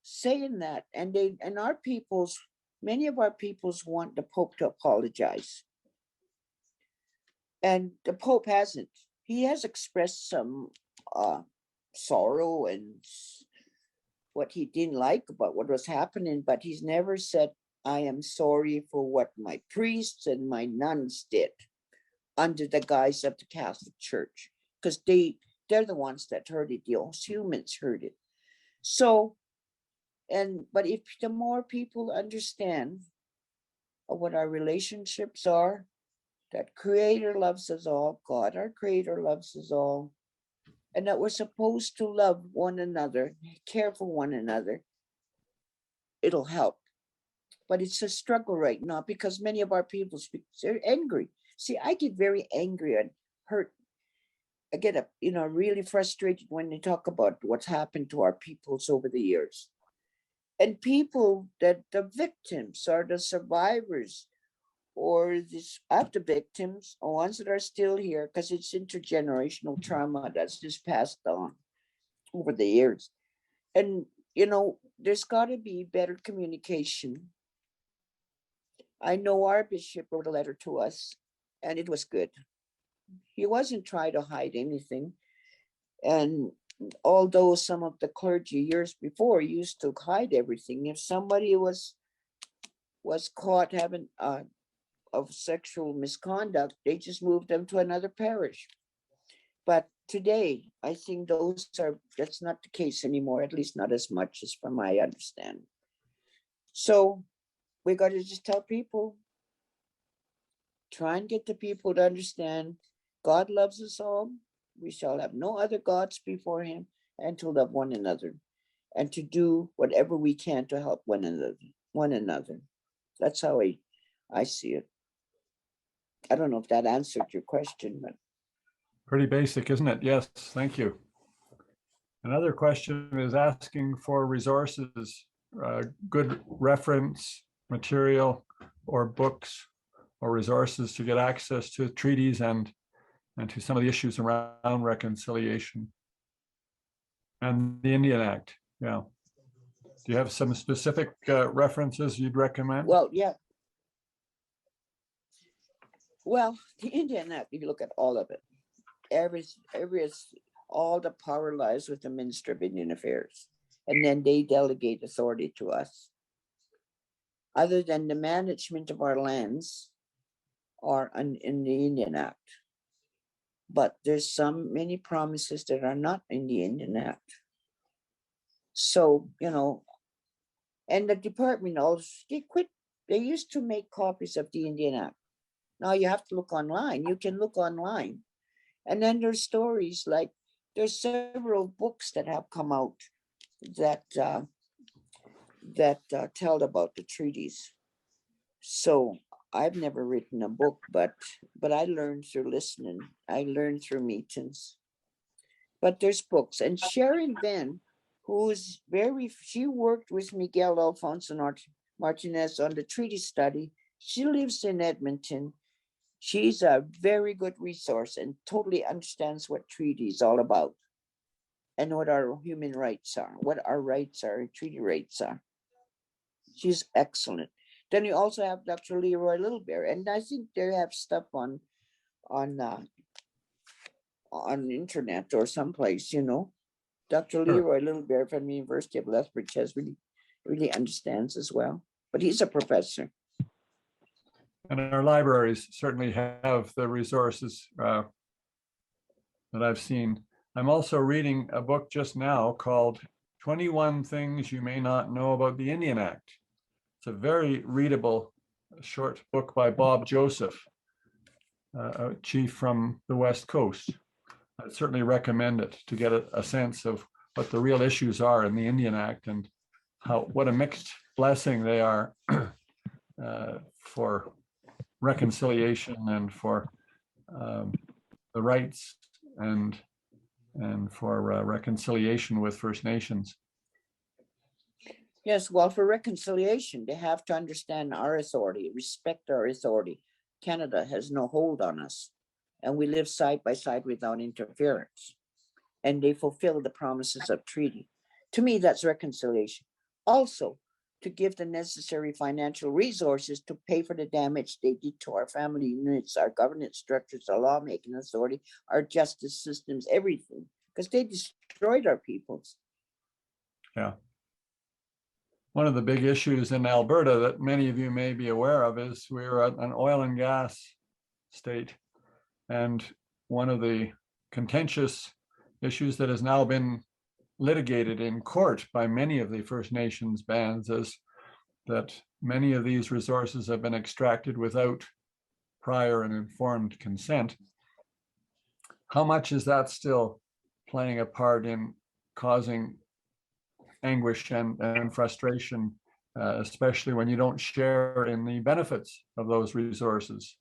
saying that, and our peoples, many of our peoples want the Pope to apologize. And the Pope hasn't. He has expressed some sorrow and what he didn't like about what was happening, but he's never said, I am sorry for what my priests and my nuns did under the guise of the Catholic Church, because they're the ones that heard it. The humans heard it. So, but if the more people understand what our relationships are, that Creator loves us all, God, our Creator loves us all, and that we're supposed to love one another, care for one another, it'll help. But it's a struggle right now because many of our people they're angry. See, I get very angry and hurt. I get really frustrated when they talk about what's happened to our peoples over the years. And people that the victims or the survivors or the victims, or ones that are still here, because it's intergenerational trauma that's just passed on over the years. And, there's got to be better communication. I know our bishop wrote a letter to us, and it was good. He wasn't trying to hide anything. And although some of the clergy years before used to hide everything, if somebody was caught having of sexual misconduct, they just moved them to another parish. But today, I think that's not the case anymore, at least not as much as from my understanding. So we got to just tell people, try and get the people to understand God loves us all. We shall have no other gods before him, and to love one another, and to do whatever we can to help one another. That's how I see it. I don't know if that answered your question, but Pretty basic, isn't it? Yes, thank you. Another question is asking for resources, good reference material or books or resources to get access to treaties and to some of the issues around reconciliation and the Indian Act. Yeah. Do you have some specific references you'd recommend? well, yeah. Well, the Indian Act, if you look at all of it, all the power lies with the Minister of Indian Affairs, and then they delegate authority to us. Other than the management of our lands are in the Indian Act. But there's many promises that are not in the Indian Act. So, and the department also, they used to make copies of the Indian Act. Now you have to look online. You can look online. And then there's stories like, there's several books that have come out that tell about the treaties. So I've never written a book, but I learned through listening. I learned through meetings. But there's books. And Sharon Venn, she worked with Miguel Alfonso Martinez on the treaty study. She lives in Edmonton. She's a very good resource and totally understands what treaty is all about and what our human rights are, what our rights are, treaty rights are. She's excellent. Then you also have Dr. Leroy Littlebear, and I think they have stuff on internet or someplace, Dr. Leroy Littlebear from the University of Lethbridge really understands as well, but he's a professor. And our libraries certainly have the resources that I've seen. I'm also reading a book just now called 21 Things You May Not Know About the Indian Act. It's a very readable short book by Bob Joseph. a chief from the West Coast. I'd certainly recommend it to get a sense of what the real issues are in the Indian Act and what a mixed blessing they are for reconciliation and for the rights and for reconciliation with First Nations. Yes, well, for reconciliation, they have to understand our authority, respect our authority. Canada has no hold on us, and we live side by side without interference. And they fulfill the promises of treaty. To me, that's reconciliation. Also, to give the necessary financial resources to pay for the damage they did to our family units, our governance structures, our lawmaking authority, our justice systems, everything, because they destroyed our peoples. Yeah. One of the big issues in Alberta that many of you may be aware of is we're an oil and gas state. And one of the contentious issues that has now been litigated in court by many of the First Nations bands is that many of these resources have been extracted without prior and informed consent. How much is that still playing a part in causing anguish and frustration, especially when you don't share in the benefits of those resources?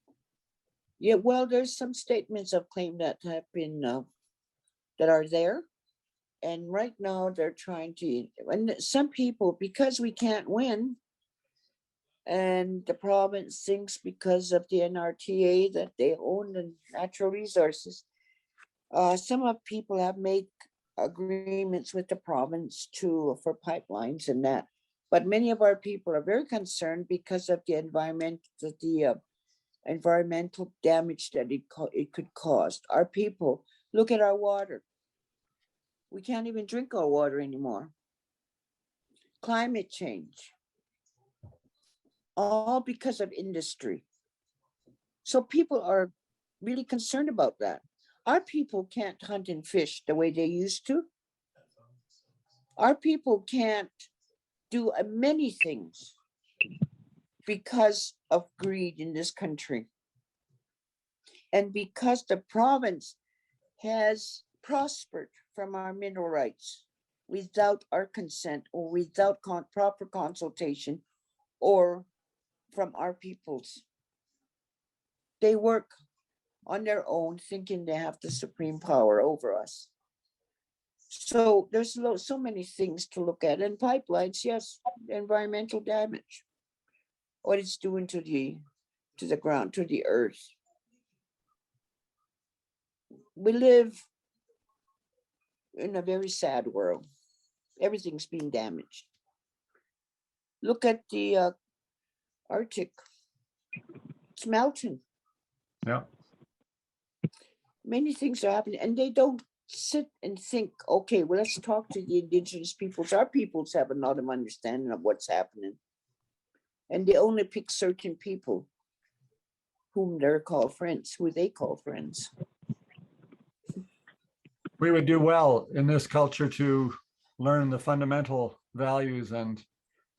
Yeah, well, there's some statements of claim that have been that are there, and right now they're trying to. And some people, because we can't win, and the province thinks because of the NRTA that they own the natural resources. Some of people have made agreements with the province for pipelines and that, but many of our people are very concerned because of the environmental damage that it could cause. Our people, look at our water. We can't even drink our water anymore. Climate change, all because of industry. So people are really concerned about that. Our people can't hunt and fish the way they used to. Our people can't do many things because of greed in this country. And because the province has prospered from our mineral rights without our consent or without proper consultation or from our peoples. They work on their own, thinking they have the supreme power over us. So there's so many things to look at. And pipelines, yes, environmental damage, what it's doing to the ground, to the earth. We live in a very sad world. Everything's being damaged. Look at the Arctic. It's melting. Yeah. Many things are happening, and they don't sit and think, okay, well, let's talk to the Indigenous peoples. Our peoples have a lot of understanding of what's happening. And they only pick certain people whom they're called friends, who they call friends. We would do well in this culture to learn the fundamental values and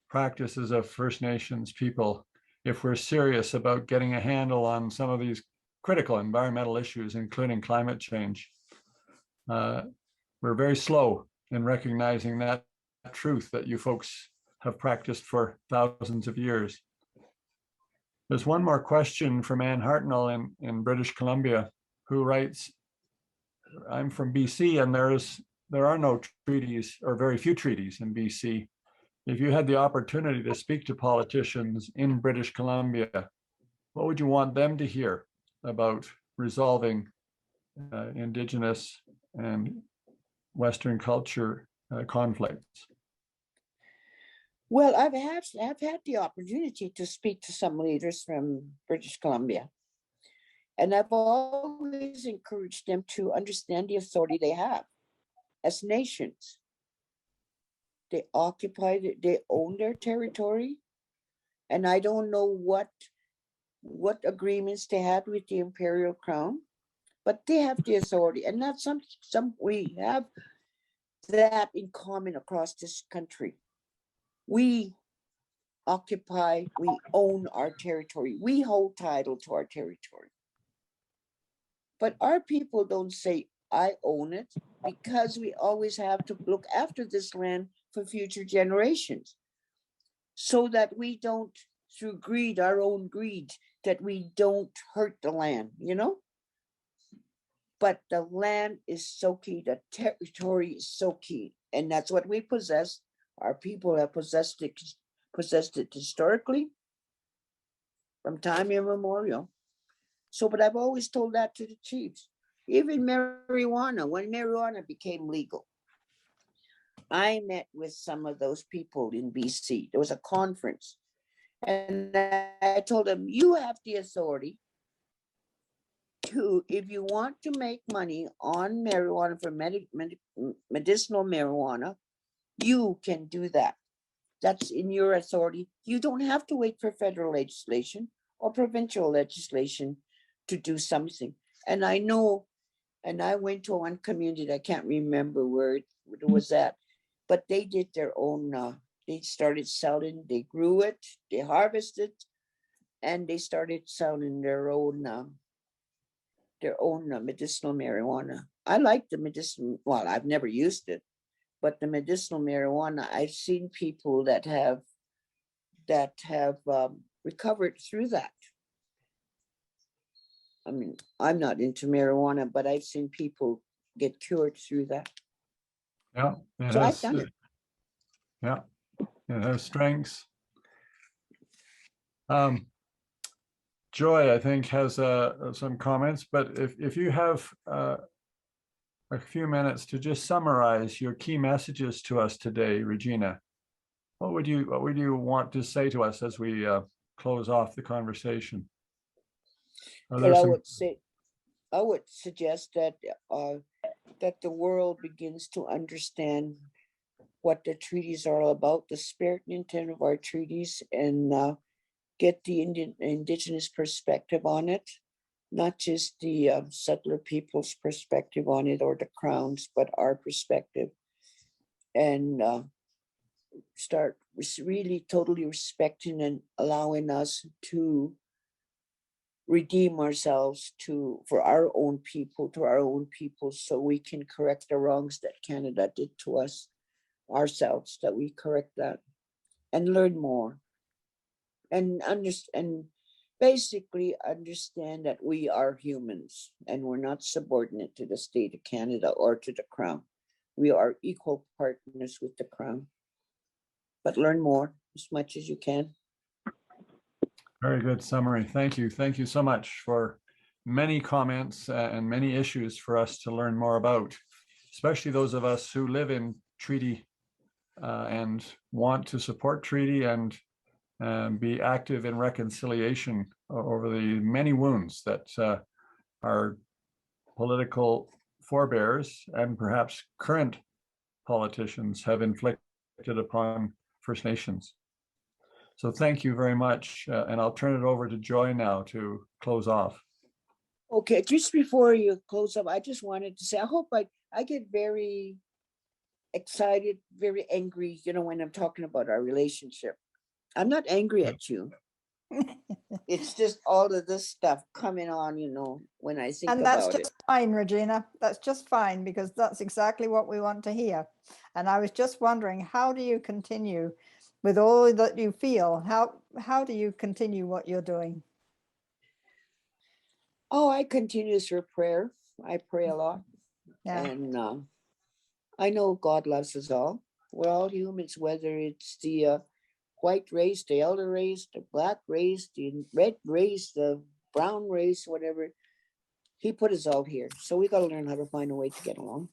practices of First Nations people if we're serious about getting a handle on some of these critical environmental issues, including climate change. We're very slow in recognizing that truth that you folks have practiced for thousands of years. There's one more question from Ann Hartnell in British Columbia, who writes, I'm from BC and there are no treaties or very few treaties in BC. If you had the opportunity to speak to politicians in British Columbia, what would you want them to hear about resolving Indigenous and Western culture conflicts? Well, I've had the opportunity to speak to some leaders from British Columbia. And I've always encouraged them to understand the authority they have as nations. They they own their territory. And I don't know what agreements they had with the Imperial Crown, but they have the authority. And that's we have that in common across this country. We occupy, we own our territory. We hold title to our territory. But our people don't say, I own it, because we always have to look after this land for future generations, so that we don't, through greed, our own greed, that we don't hurt the land, you know? But the land is so key, the territory is so key, and that's what we possess. Our people have possessed it historically from time immemorial. So, but I've always told that to the chiefs. Even marijuana, when marijuana became legal, I met with some of those people in BC. There was a conference, and I told them, you have the authority to, if you want to make money on marijuana for medicinal marijuana, you can do that. That's in your authority. You don't have to wait for federal legislation or provincial legislation to do something. And I know, and I went to one community, I can't remember where it was at, but they did their own, they started selling, they grew it, they harvested, and they started selling their own medicinal marijuana. I like the medicinal, well, I've never used it, but the medicinal marijuana, I've seen people that have recovered through that. I mean, I'm not into marijuana, but I've seen people get cured through that. Yeah, it So I've has, done it. yeah, it has strengths. Joy, I think, has some comments, but if you have a few minutes to just summarize your key messages to us today, Regina, what would you want to say to us as we close off the conversation? Well, I would suggest that that the world begins to understand what the treaties are all about, the spirit and intent of our treaties, and get the Indigenous perspective on it, not just the settler people's perspective on it or the Crown's, but our perspective, and start really totally respecting and allowing us to redeem ourselves for our own people, to our own people, so we can correct the wrongs that Canada did to us ourselves, that we correct that and learn more and understand, basically understand that we are humans and we're not subordinate to the state of Canada or to the Crown. We are equal partners with the Crown, but learn more as much as you can. Very good summary. Thank you. Thank you so much for many comments and many issues for us to learn more about, especially those of us who live in treaty and want to support treaty and be active in reconciliation over the many wounds that our political forebears and perhaps current politicians have inflicted upon First Nations. So thank you very much. And I'll turn it over to Joy now to close off. Okay, just before you close up, I just wanted to say, I hope I get very excited, very angry, when I'm talking about our relationship. I'm not angry at you. It's just all of this stuff coming on, when I think And that's about it. just fine, Regina. That's just fine, because that's exactly what we want to hear. And I was just wondering, how do you continue with all that you feel? How do you continue what you're doing? Oh, I continue through prayer. I pray a lot. Yeah. And I know God loves us all. We're all humans, whether it's the white race, the elder race, the black race, the red race, the brown race, whatever. He put us all here. So we got to learn how to find a way to get along.